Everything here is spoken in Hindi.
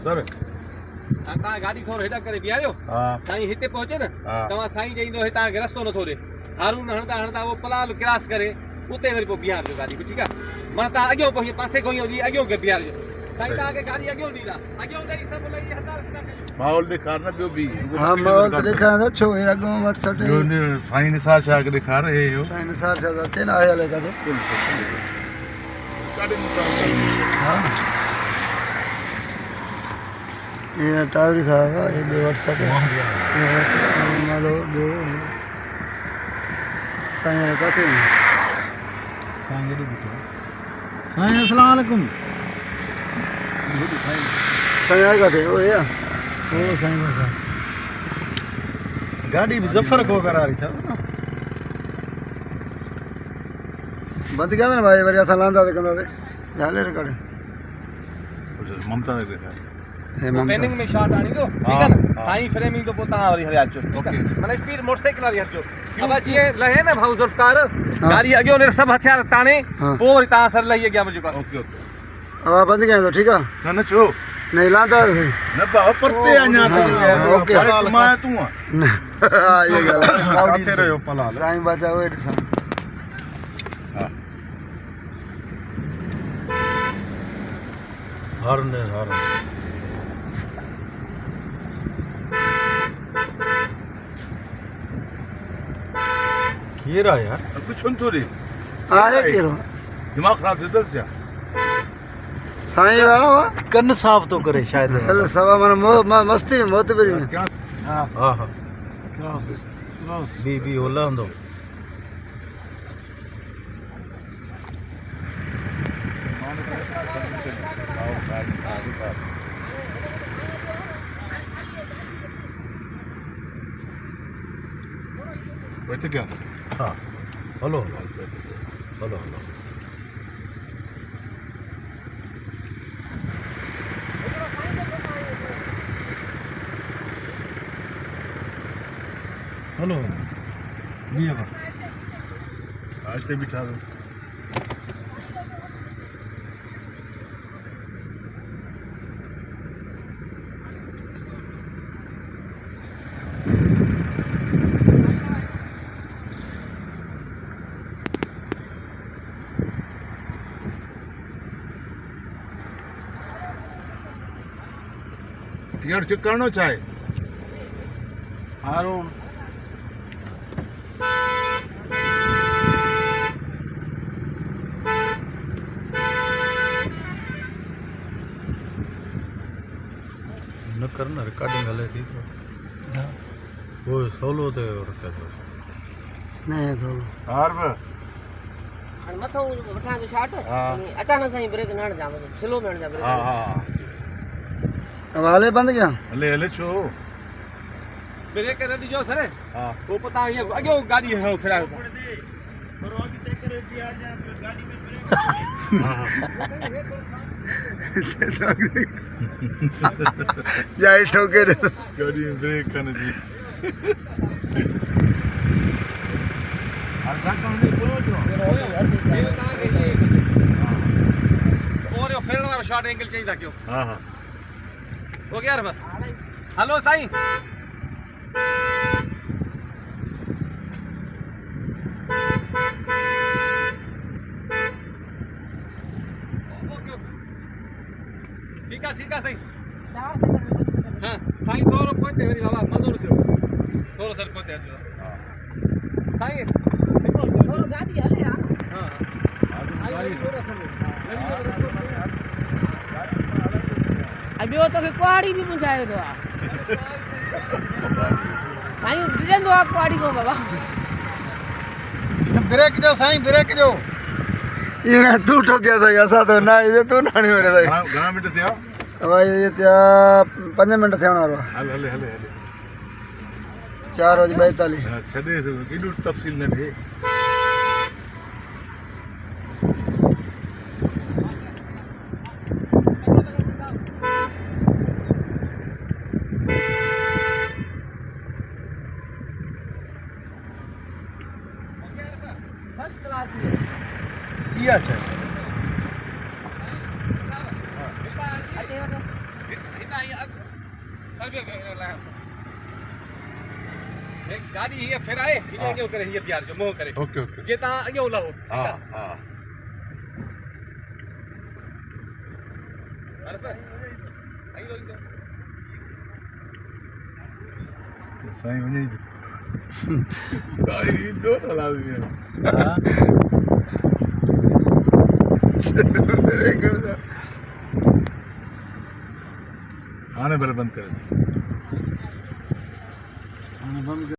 सर तव्हां गाॾी थोरो हेॾा करे बीहारियो हाँ साईं हिते पहुचे न हाँ। तव्हां साईं चईंदो तव्हांखे रस्तो नथो ॾे हारून हणंदा हणंदा उहो पलाल क्रॉस करे उते वरी पोइ बीहारजो गाॾी बि ठीकु आहे माना तव्हां अॻियों पहुची पासे खां ई अॻियों खे बीहारजो साईं तव्हांखे गाॾी अॻियों ॾींदा अॻियों ॾेई सभु लही हथार न कजो माहौल ॾेखार न ॿियो बि हाँ माहौल तो देखा है छो ये अगो वट सटे साईं निसार छा ॾेखार हे हो साइन सार से जाते ना आया लगा तो काॾे निसार हाँ ये टावरी साहब ये बे वट सटे ये मालो दो साइन काते साईं अस्सलाम वालेकुम साइन आया काते ओ या ओ साइन का गाड़ी भी जफर को करा रही था बंद क्या ना भाई वरी असा लांदा ते कंदा ते झाले रिकॉर्ड ममता ने ॾेखार हे ममता पेनिंग में शॉट आणी दो ठीकु आहे न साईं फ्रेमिंग तो पोइ तव्हां वरी हलिया अचोसि ठीकु आहे माना स्पीड मोटरसाइकिल वारी हलिजो अब जीअं लहे न भाऊ ज़ुल्फ़कार गाॾी अॻियों ने सभु हथियार ताणे हाँ। पोइ वरी तव्हां सर लही अॻियां मुंहिंजो ओके ओके अब आप बंद क्या तो ठीक है न न छो नहीं लांदा थे न बाबा परते अञा हाँ, ओके। मां तूं आ हां ये गल काथे रहियो पलाल साईं बचा वे ॾिसां हर ने हर केरा यार कुछ छो रे आए केरो दिमाग खराब थी दस या साईं वाह कन साफ तो करे शायद हल सवा मन मस्ती में मोतबरी में क्या हाँ हाँ क्रॉस क्रॉस बी होला हूंदो वैसे क्या हाँ हलो हलो हलो हलो दिया का आज ते बिठा दो यार चेक करना चाहे हारून न करना रिकॉर्डिंग हले थी तो वो सोलो ते रखे तो नहीं तो हार बे हाणे मथां वठां जो शॉट हा। अचानक सां ई ब्रेक न हणजा मतिलबु स्लो में हणजा ब्रेक हां हां अब हाले बंद क्या हले हले छो ब्रेक न ॾिजो सर हां पोइ तव्हां ईअं अॻियों गाॾी हणो फिरायो जाए ठोके दे गाड़ी में ब्रेक करने जी अच्छा कौन दे बोलो तव्हांखे और फेरण वारो शॉट एंगल चाहिदा कयो हां हां हो गया रे बस हलो साईं ठीकु आहे साईं हाँ साईं थोरो पोइते वरी बाबा मज़ो न थियो थोरो सर पोइते अचो साईं थोरो गाॾी हले हा हाँ ॿियो तोखे कुआड़ी बि पहुचायो थो आहे साईं ॾिजंदो आहे कुआड़ी को बाबा ब्रेक जो साईं ब्रेक जो ये तू ठोके था ऐसा तो ना ये तू ना नहीं हो रहा था घणा मिनट थिया भाई ये त्या 5 मिनट थियण वारो हले हले हले हले 4:42 छॾे केॾो तफ़सील न ॾे फर्स्ट क्लास इहा छा हितां सर्वे गाड़ी हीअ फेराए हीअ अॻियो करे हीअ बीहार जो मोह करे ओके ओके जे तव्हां अॻियो लहो हा हा साईं वञे साईं दो हलाल में हाणे भले बंदि करे